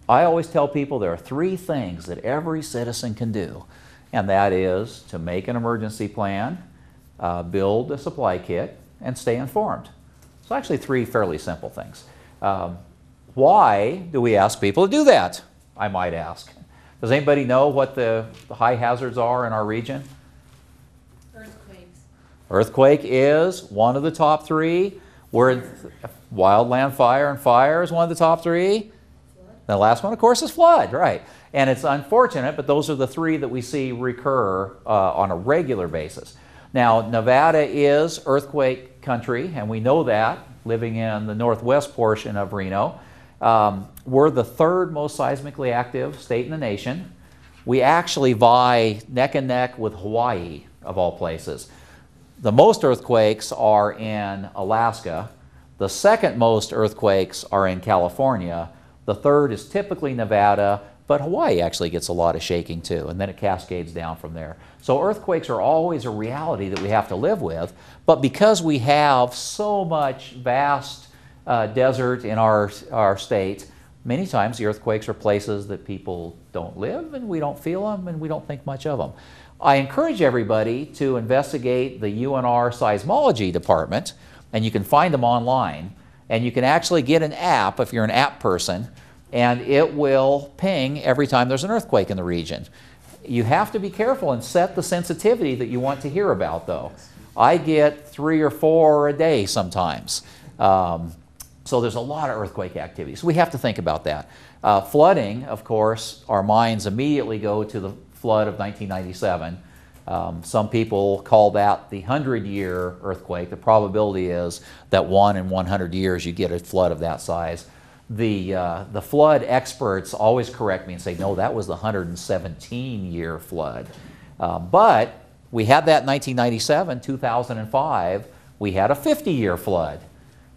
I always tell people there are three things that every citizen can do, and that is to make an emergency plan, build a supply kit, and stay informed. So actually three fairly simple things. Why do we ask people to do that, I might ask? Does anybody know what the high hazards are in our region? Earthquakes. Earthquake is one of the top three. Wildland fire and fire is one of the top three. The last one, of course, is flood, right? And it's unfortunate, but those are the three that we see recur on a regular basis. Now, Nevada is earthquake country, and we know that, living in the northwest portion of Reno. We're the third most seismically active state in the nation. We actually vie neck and neck with Hawaii, of all places. The most earthquakes are in Alaska. The second most earthquakes are in California. The third is typically Nevada, but Hawaii actually gets a lot of shaking too, and then it cascades down from there. So earthquakes are always a reality that we have to live with, but because we have so much vast desert in our state, many times the earthquakes are places that people don't live, and we don't feel them, and we don't think much of them. I encourage everybody to investigate the UNR seismology department, and you can find them online. And you can actually get an app if you're an app person, and it will ping every time there's an earthquake in the region. You have to be careful and set the sensitivity that you want to hear about, though. I get 3 or 4 a day sometimes. So there's a lot of earthquake activity. So we have to think about that. Flooding, of course, our minds immediately go to the flood of 1997. Some people call that the 100-year earthquake. The probability is that 1 in 100 years you get a flood of that size. The flood experts always correct me and say, no, that was the 117-year flood. But we had that in 1997, 2005. We had a 50-year flood.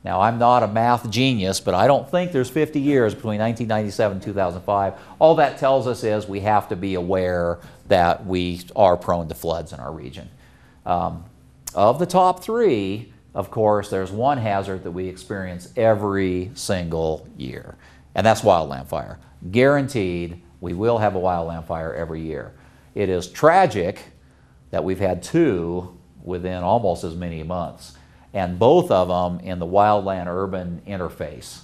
Now, I'm not a math genius, but I don't think there's 50 years between 1997 and 2005. All that tells us is we have to be aware that we are prone to floods in our region. Of the top three, of course, there's one hazard that we experience every single year, and that's wildland fire. Guaranteed, we will have a wildland fire every year. It is tragic that we've had 2 within almost as many months, and both of them in the wildland-urban interface,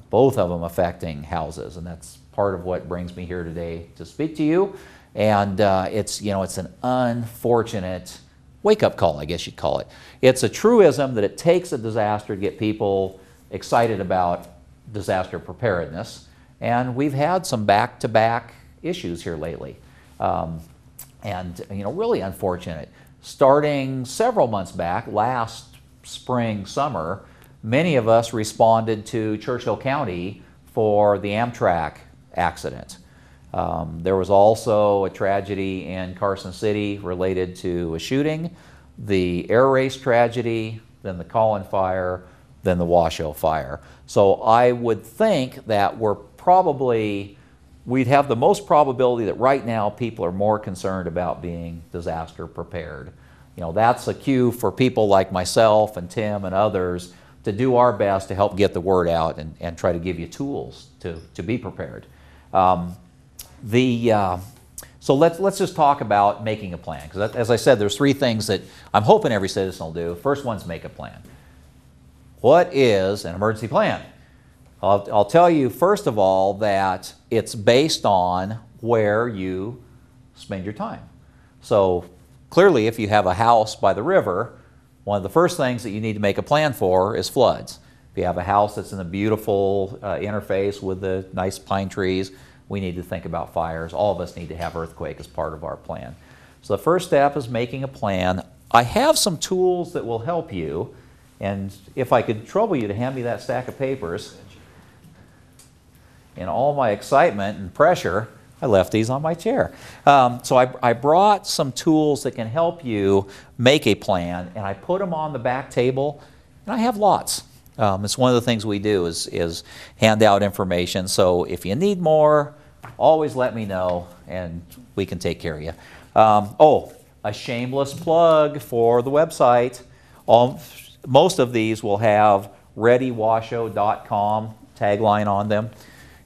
both of them affecting houses, and that's part of what brings me here today to speak to you. And it's an unfortunate wake-up call, I guess you'd call it. It's a truism that it takes a disaster to get people excited about disaster preparedness, and we've had some back-to-back issues here lately, and really unfortunate. Starting several months back, last spring, summer, many of us responded to Churchill County for the Amtrak accident. There was also a tragedy in Carson City related to a shooting, the air race tragedy, then the Collin fire, then the Washoe fire. So I would think that we'd have the most probability that right now people are more concerned about being disaster prepared. That's a cue for people like myself and Tim and others to do our best to help get the word out and try to give you tools to be prepared. So let's just talk about making a plan, because as I said, there's 3 things that I'm hoping every citizen will do. First one's make a plan. What is an emergency plan? I'll tell you first of all that it's based on where you spend your time. So clearly, if you have a house by the river, one of the first things that you need to make a plan for is floods. If you have a house that's in a beautiful interface with the nice pine trees, we need to think about fires. All of us need to have earthquake as part of our plan. So the first step is making a plan. I have some tools that will help you, and if I could trouble you to hand me that stack of papers. In all my excitement and pressure, I left these on my chair. So I brought some tools that can help you make a plan, and I put them on the back table, and I have lots. It's one of the things we do is hand out information. So if you need more, always let me know, and we can take care of you. A shameless plug for the website. Most of these will have readywashoe.com tagline on them.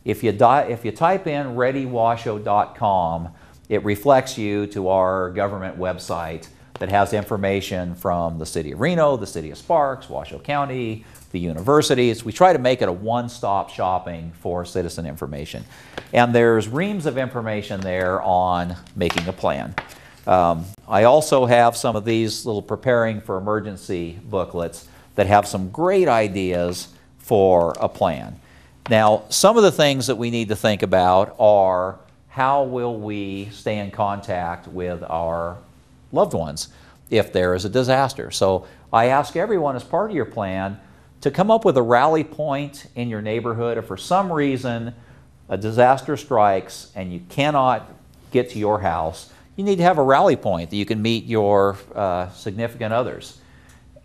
If you type in readywashoe.com, it reflects you to our government website that has information from the city of Reno, the city of Sparks, Washoe County, the universities. We try to make it a one-stop shopping for citizen information. And there's reams of information there on making a plan. I also have some of these little preparing for emergency booklets that have some great ideas for a plan. Now, some of the things that we need to think about are how will we stay in contact with our loved ones if there is a disaster. So I ask everyone as part of your plan to come up with a rally point in your neighborhood. If for some reason a disaster strikes and you cannot get to your house, you need to have a rally point that you can meet your significant others.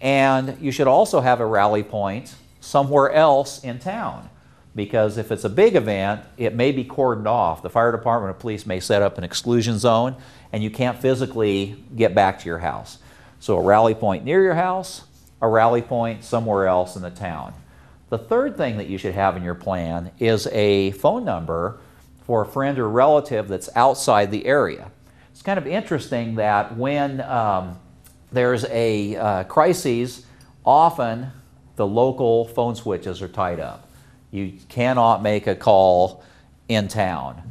And you should also have a rally point somewhere else in town, because if it's a big event, it may be cordoned off. The fire department or police may set up an exclusion zone and you can't physically get back to your house. So a rally point near your house, a rally point somewhere else in the town. The third thing that you should have in your plan is a phone number for a friend or relative that's outside the area. It's kind of interesting that when there's a crisis, often the local phone switches are tied up. You cannot make a call in town.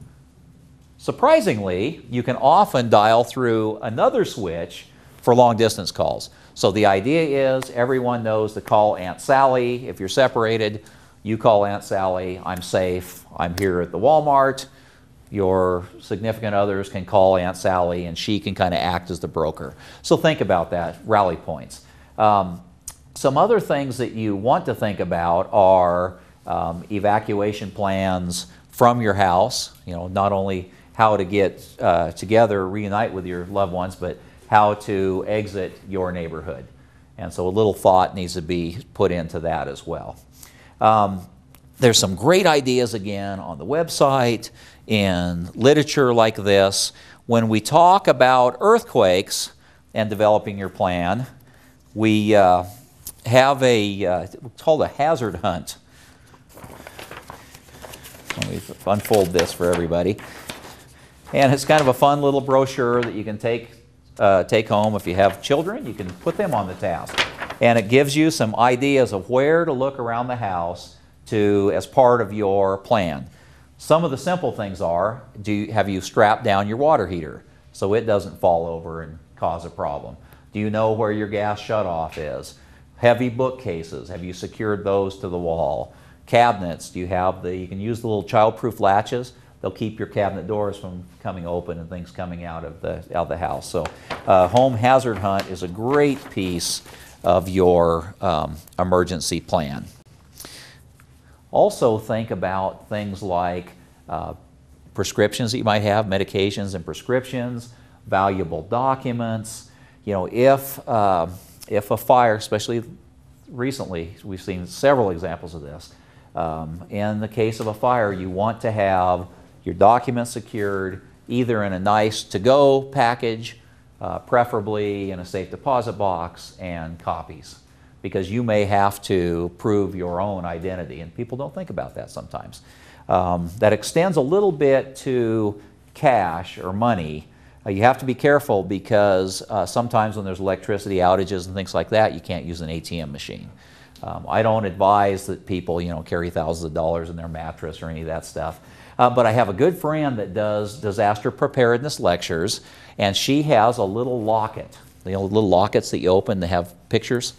Surprisingly, you can often dial through another switch for long distance calls. So the idea is everyone knows to call Aunt Sally. If you're separated, you call Aunt Sally, I'm safe, I'm here at the Walmart. Your significant others can call Aunt Sally and she can kind of act as the broker. So think about that, rally points. Some other things that you want to think about are evacuation plans from your house. You know, not only how to get together, reunite with your loved ones, but how to exit your neighborhood. And so a little thought needs to be put into that as well. There's some great ideas again on the website, in literature like this. When we talk about earthquakes and developing your plan, we have it's called a hazard hunt. Let me unfold this for everybody. And it's kind of a fun little brochure that you can take home. If you have children, you can put them on the task. And it gives you some ideas of where to look around the house as part of your plan. Some of the simple things are, have you strapped down your water heater so it doesn't fall over and cause a problem? Do you know where your gas shutoff is? Heavy bookcases, have you secured those to the wall? Cabinets, do you have you can use the little child-proof latches. They'll keep your cabinet doors from coming open and things coming out of the house. So home hazard hunt is a great piece of your emergency plan. Also think about things like prescriptions that you might have, medications and prescriptions, valuable documents. You know, if a fire, especially recently, we've seen several examples of this. In the case of a fire, you want to have your documents secured either in a nice to-go package, preferably in a safe deposit box, and copies, because you may have to prove your own identity, and people don't think about that sometimes. That extends a little bit to cash or money. You have to be careful because sometimes when there's electricity outages and things like that, you can't use an ATM machine. I don't advise that people, carry thousands of dollars in their mattress or any of that stuff. But I have a good friend that does disaster preparedness lectures, and she has a little locket, little lockets that you open that have pictures.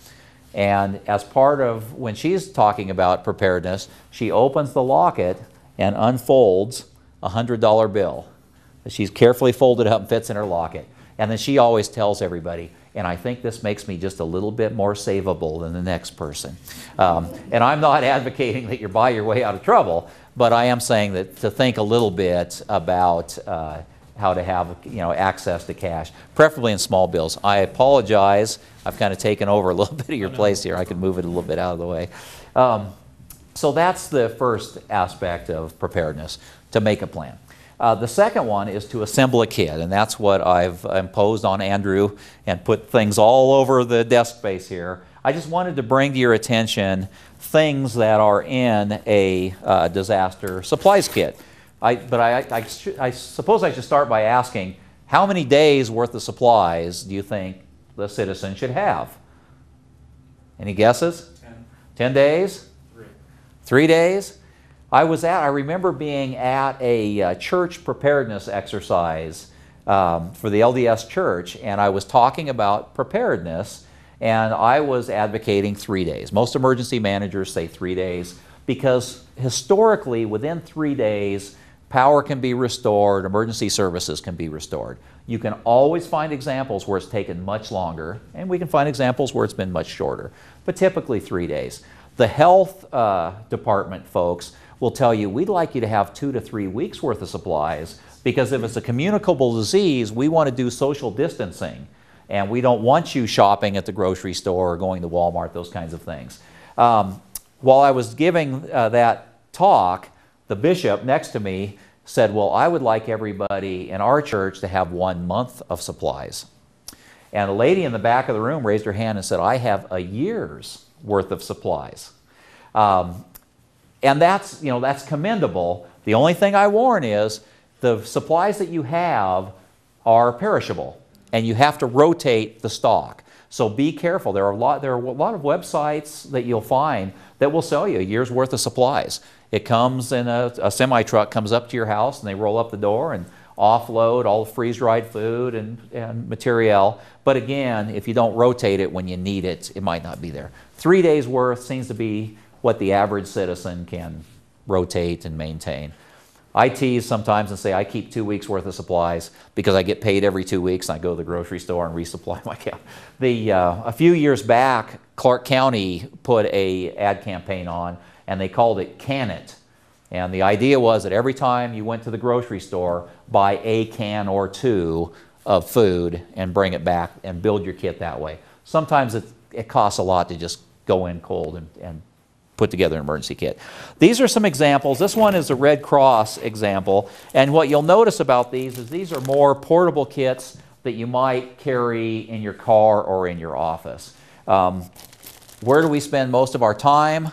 And as part of when she's talking about preparedness, she opens the locket and unfolds a $100 bill. She's carefully folded up and fits in her locket. And then she always tells everybody, and I think this makes me just a little bit more savable than the next person. And I'm not advocating that you buy your way out of trouble, but I am saying that to think a little bit about how to have access to cash, preferably in small bills. I apologize. I've kind of taken over a little bit of your place here. I can move it a little bit out of the way. So that's the first aspect of preparedness, to make a plan. The second one is to assemble a kit, and that's what I've imposed on Andrew and put things all over the desk space here. I just wanted to bring to your attention things that are in a disaster supplies kit. I suppose I should start by asking, how many days worth of supplies do you think the citizen should have? Any guesses? 10 days? 3 days? I remember being at a church preparedness exercise for the LDS church, and I was talking about preparedness, and I was advocating 3 days. Most emergency managers say 3 days because historically, within 3 days, power can be restored, emergency services can be restored. You can always find examples where it's taken much longer, and we can find examples where it's been much shorter, but typically 3 days. The health department folks will tell you, we'd like you to have 2 to 3 weeks worth of supplies, because if it's a communicable disease, we want to do social distancing, and we don't want you shopping at the grocery store or going to Walmart, those kinds of things. While I was giving that talk, the bishop next to me said, well, I would like everybody in our church to have 1 month of supplies. And a lady in the back of the room raised her hand and said, I have a year's worth of supplies. And that's, that's commendable. The only thing I warn is the supplies that you have are perishable, and you have to rotate the stock. So be careful. There are a lot of websites that you'll find that will sell you a year's worth of supplies. It comes in a semi-truck, comes up to your house, and they roll up the door and offload all the freeze-dried food and material. But again, if you don't rotate it when you need it, it might not be there. 3 days worth seems to be what the average citizen can rotate and maintain. I tease sometimes and say I keep 2 weeks worth of supplies because I get paid every 2 weeks and I go to the grocery store and resupply my account. A few years back, Clark County put an ad campaign on, and they called it Can It. And the idea was that every time you went to the grocery store, buy a can or two of food and bring it back and build your kit that way. Sometimes it costs a lot to just go in cold and put together an emergency kit. These are some examples. This one is a Red Cross example, and what you'll notice about these is these are more portable kits that you might carry in your car or in your office. Where do we spend most of our time?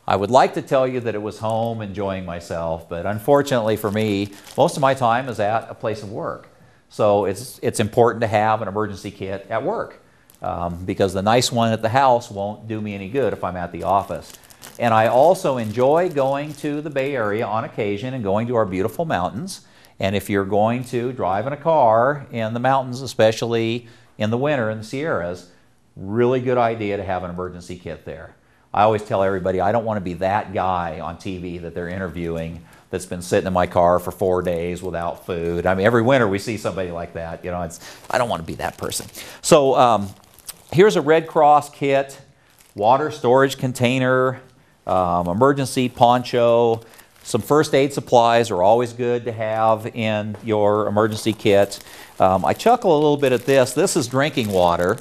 I would like to tell you that it was home enjoying myself, but unfortunately for me, most of my time is at a place of work. So it's important to have an emergency kit at work because the nice one at the house won't do me any good if I'm at the office. And I also enjoy going to the Bay Area on occasion and going to our beautiful mountains. And if you're going to drive in a car in the mountains, especially in the winter in the Sierras, really good idea to have an emergency kit there. I always tell everybody I don't want to be that guy on TV that they're interviewing that's been sitting in my car for 4 days without food. I mean, every winter we see somebody like that. I don't want to be that person. So here's a Red Cross kit, water storage container, emergency poncho. Some first aid supplies are always good to have in your emergency kit. I chuckle a little bit at this. This is drinking water.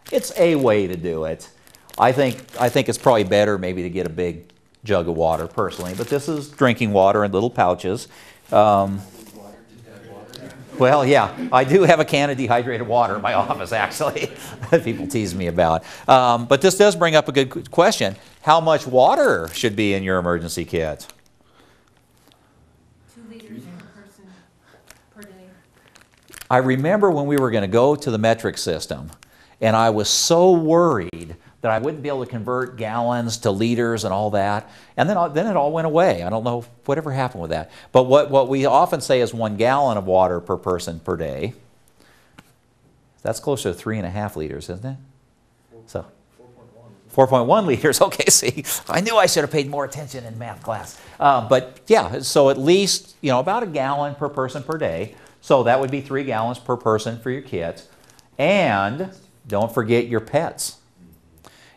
It's a way to do it. I think it's probably better maybe to get a big jug of water personally, but this is drinking water in little pouches. Well, yeah, I do have a can of dehydrated water in my office, actually, that people tease me about. But this does bring up a good question. How much water should be in your emergency kit? 2 liters per person per day. I remember when we were going to go to the metric system, and I was so worried that I wouldn't be able to convert gallons to liters and all that. And then it all went away. I don't know whatever happened with that. But what we often say is 1 gallon of water per person per day. That's closer to 3.5 liters, isn't it? So 4.1 liters. Okay, see, I knew I should have paid more attention in math class. But yeah, so at least about 1 gallon per person per day. So that would be 3 gallons per person for your kit. And don't forget your pets.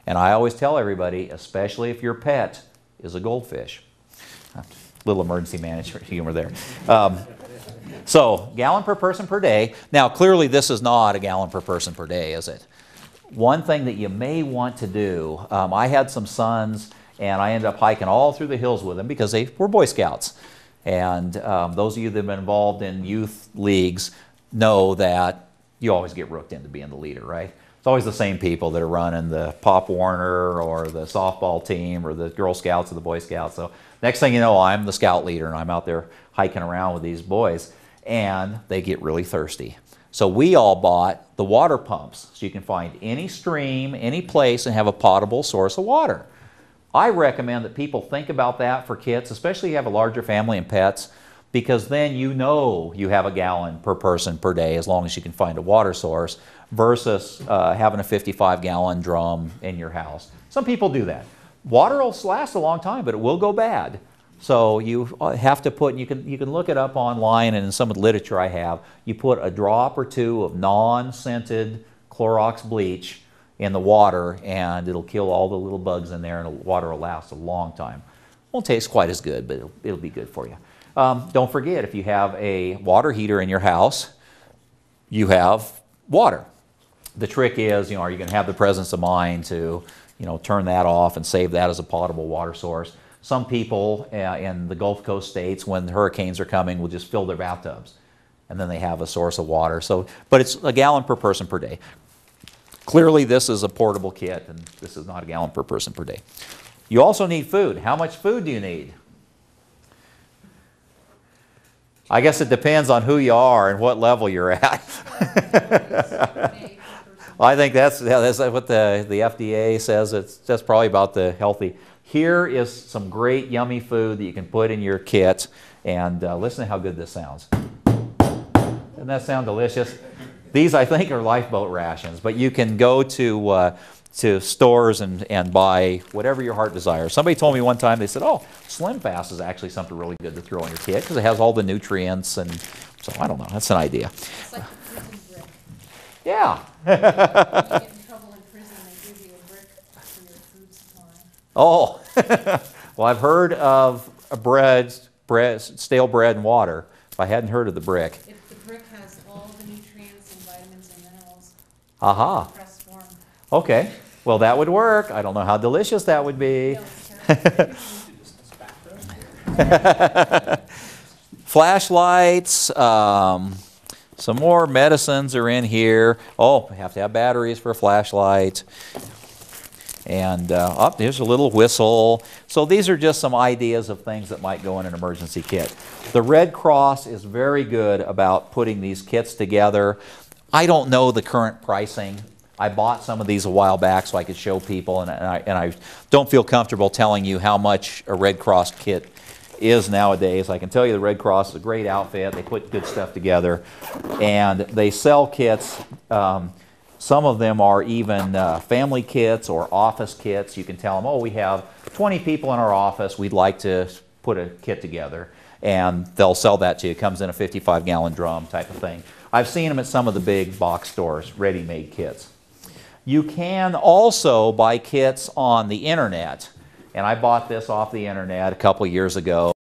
And I always tell everybody, especially if your pet is a goldfish. Little emergency management humor there. So, gallon per person per day. Now, clearly this is not 1 gallon per person per day, is it? One thing that you may want to do, I had some sons, and I ended up hiking all through the hills with them because they were Boy Scouts. And those of you that have been involved in youth leagues know that you always get rooked into being the leader, right? So always the same people that are running the Pop Warner or the softball team or the Girl Scouts or the Boy Scouts. So next thing you know, I'm the scout leader and I'm out there hiking around with these boys, and they get really thirsty. So we all bought the water pumps, so you can find any stream, any place, and have a potable source of water. I recommend that people think about that for kids, especially if you have a larger family and pets, because then you know you have a gallon per person per day as long as you can find a water source, versus having a 55-gallon drum in your house. Some people do that. Water will last a long time, but it will go bad. So you have to put, you can look it up online, and in some of the literature I have, you put a drop or two of non-scented Clorox bleach in the water, and it'll kill all the little bugs in there, and the water will last a long time. Won't taste quite as good, but it'll be good for you. Don't forget, if you have a water heater in your house, you have water. The trick is, are you going to have the presence of mind to, turn that off and save that as a potable water source? Some people in the Gulf Coast states, when the hurricanes are coming, will just fill their bathtubs, and then they have a source of water. So, but it's a gallon per person per day. Clearly, this is a portable kit, and this is not a gallon per person per day. You also need food. How much food do you need? I guess it depends on who you are and what level you're at. I think that's what the FDA says. That's probably about the healthy. Here is some great yummy food that you can put in your kit, and listen to how good this sounds. Doesn't that sound delicious? These, I think, are lifeboat rations, but you can go to stores and buy whatever your heart desires. Somebody told me one time, they said, oh, Slim Fast is actually something really good to throw in your kit because it has all the nutrients, and so I don't know, that's an idea. It's like the prison brick. Yeah. When you get in trouble in prison, they give you a brick for your food supply. Oh, well, I've heard of stale bread and water, but I hadn't heard of the brick. The brick has all the nutrients and vitamins and minerals. Aha. In pressed form. Okay, well, that would work. I don't know how delicious that would be. No, it's terrible. Flashlights, some more medicines are in here. Oh, we have to have batteries for a flashlight. And here's a little whistle. So these are just some ideas of things that might go in an emergency kit. The Red Cross is very good about putting these kits together. I don't know the current pricing. I bought some of these a while back so I could show people, and I don't feel comfortable telling you how much a Red Cross kit is nowadays. I can tell you the Red Cross is a great outfit. They put good stuff together, and they sell kits. Some of them are even family kits or office kits. You can tell them, oh, we have 20 people in our office. We'd like to put a kit together, and they'll sell that to you. It comes in a 55-gallon drum type of thing. I've seen them at some of the big box stores, ready-made kits. You can also buy kits on the internet, and I bought this off the internet a couple years ago.